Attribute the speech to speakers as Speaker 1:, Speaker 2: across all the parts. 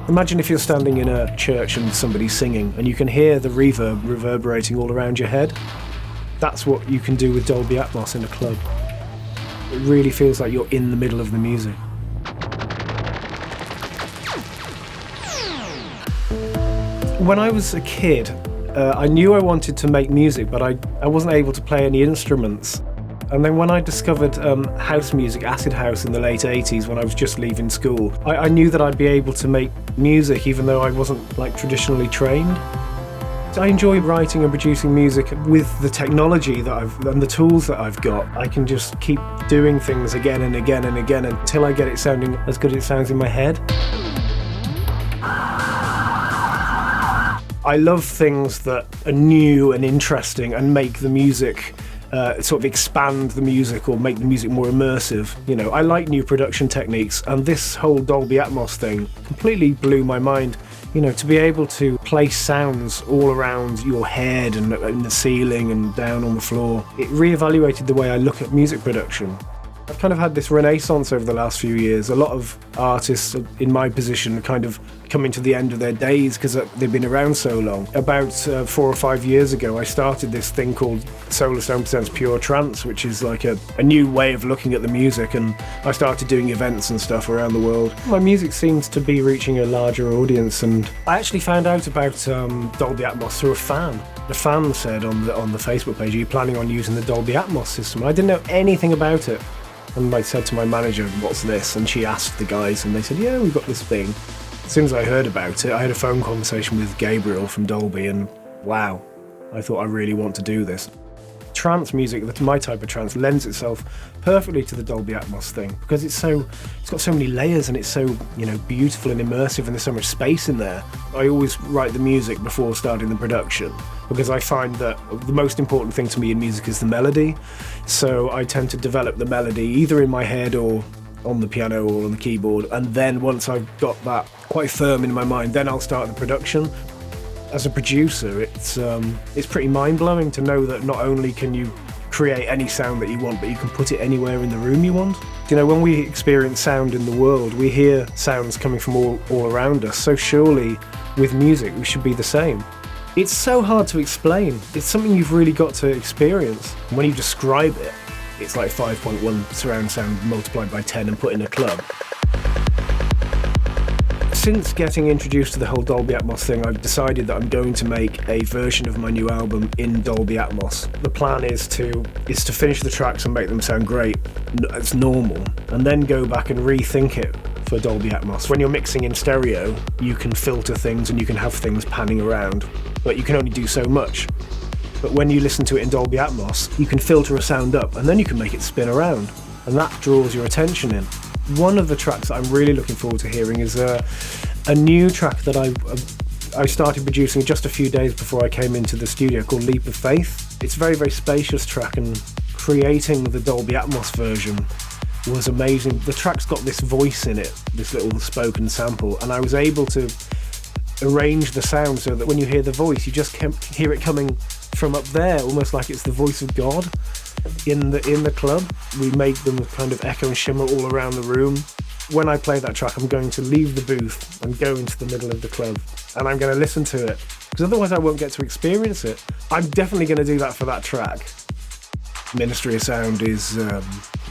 Speaker 1: Imagine if you're standing in a church and somebody's singing and you can hear the reverb reverberating all around your head. That's what you can do with Dolby Atmos in a club. It really feels like you're in the middle of the music. When I was a kid, I knew I wanted to make music, but I wasn't able to play any instruments. And then when I discovered house music, acid house in the late 80s when I was just leaving school, I knew that I'd be able to make music even though I wasn't like traditionally trained. I enjoy writing and producing music with the technology and the tools that I've got. I can just keep doing things again and again and again until I get it sounding as good as it sounds in my head. I love things that are new and interesting and make the music sort of expand the music or make the music more immersive. You know, I like new production techniques, and this whole Dolby Atmos thing completely blew my mind. You know, to be able to place sounds all around your head and in the ceiling and down on the floor, it reevaluated the way I look at music production. I've kind of had this renaissance over the last few years. A lot of artists in my position kind of coming to the end of their days because they've been around so long. About 4 or 5 years ago, I started this thing called Solarstone presents Pure Trance, which is like a new way of looking at the music, and I started doing events and stuff around the world. My music seems to be reaching a larger audience, and I actually found out about Dolby Atmos through a fan. The fan said on the Facebook page, "Are you planning on using the Dolby Atmos system?" I didn't know anything about it. And I said to my manager, "What's this?" And she asked the guys, and they said, "Yeah, we've got this thing." As soon as I heard about it, I had a phone conversation with Gabriel from Dolby, and wow, I thought I really want to do this. Trance music, that's my type of trance, lends itself perfectly to the Dolby Atmos thing because it's got so many layers and it's so, you know, beautiful and immersive, and there's so much space in there. I always write the music before starting the production because I find that the most important thing to me in music is the melody. So I tend to develop the melody either in my head or on the piano or on the keyboard, and then once I've got that quite firm in my mind, then I'll start the production. As a producer, it's pretty mind-blowing to know that not only can you create any sound that you want, but you can put it anywhere in the room you want. You know, when we experience sound in the world, we hear sounds coming from all around us, so surely with music we should be the same. It's so hard to explain. It's something you've really got to experience. When you describe it, it's like 5.1 surround sound multiplied by 10 and put in a club. Since getting introduced to the whole Dolby Atmos thing, I've decided that I'm going to make a version of my new album in Dolby Atmos. The plan is to finish the tracks and make them sound great as normal, and then go back and rethink it for Dolby Atmos. When you're mixing in stereo, you can filter things and you can have things panning around, but you can only do so much. But when you listen to it in Dolby Atmos, you can filter a sound up and then you can make it spin around, and that draws your attention in. One of the tracks that I'm really looking forward to hearing is a new track that I started producing just a few days before I came into the studio called Leap of Faith. It's a very, very spacious track, and creating the Dolby Atmos version was amazing. The track's got this voice in it, this little spoken sample, and I was able to arrange the sound so that when you hear the voice, you just hear it coming from up there, almost like it's the voice of God. In the club, we make them kind of echo and shimmer all around the room. When I play that track, I'm going to leave the booth and go into the middle of the club, and I'm going to listen to it, because otherwise I won't get to experience it. I'm definitely going to do that for that track. Ministry of Sound is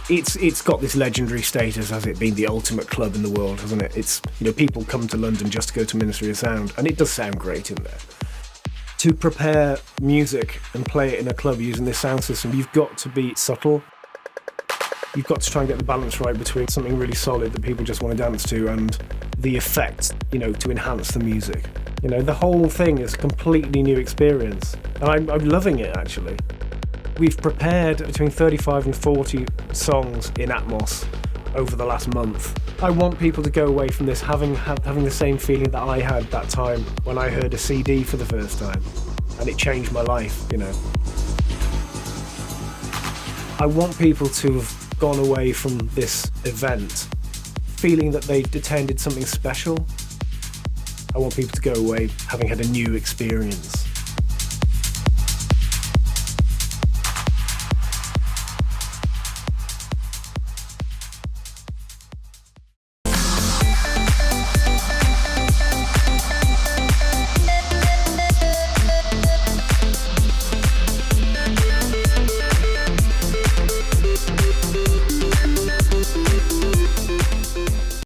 Speaker 1: it's got this legendary status as it being the ultimate club in the world, hasn't it? It's, you know, people come to London just to go to Ministry of Sound, and it does sound great in there. To prepare music and play it in a club using this sound system, you've got to be subtle. You've got to try and get the balance right between something really solid that people just want to dance to and the effect, you know, to enhance the music. You know, the whole thing is a completely new experience, and I'm loving it, actually. We've prepared between 35 and 40 songs in Atmos over the last month. I want people to go away from this having the same feeling that I had that time when I heard a CD for the first time, and it changed my life, you know. I want people to have gone away from this event feeling that they'd attended something special. I want people to go away having had a new experience.